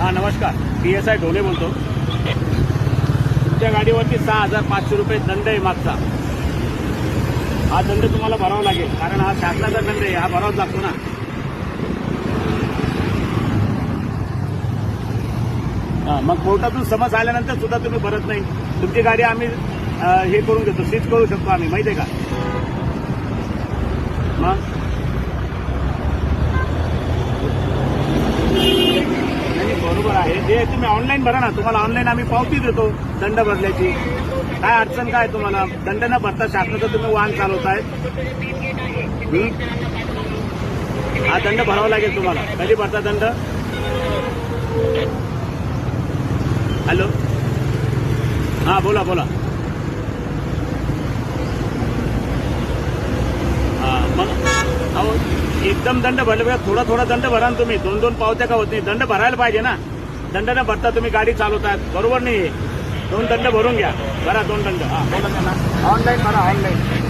हां नमस्कार, PSI ढोले बोलतो. तुमच्या गाडीवरती 6,500 रुपये दंड आहे मागचा. हा दंड तुम्हाला भरावा लागेल, कारण हा शासनाचा दंड आहे, हा भरावाच लागतो ना. मग कोर्टातून समज आल्यानंतर सुद्धा तुम्ही भरत नाही. तुमची गाडी आम्ही हे करून घेतो, सीज करू शकतो आम्ही, माहिती आहे का. मग बरोबर आहे, जे तुम्ही ऑनलाईन भरा ना, तुम्हाला ऑनलाईन आम्ही पावती देतो दंड भरल्याची. काय अडचण काय तुम्हाला? दंड न भरता शासनाचं तुम्ही वाहन चालवताय. हा दंड भरावा लागेल तुम्हाला. कधी भरता दंड? हॅलो, हां बोला बोला. हां मग अहो एकदम दंड भरले, थोडा थोडा दंड भरा ना तुम्ही. 2-2 पावत्या का होत नाही? दंड भरायला पाहिजे ना. दंड न भरता तुम्ही गाडी चालवतात, बरोबर नाही. 2 दंड भरून घ्या, भरा 2 दंड. हां बोला त्यांना, ऑनलाईन भरा, ऑनलाईन.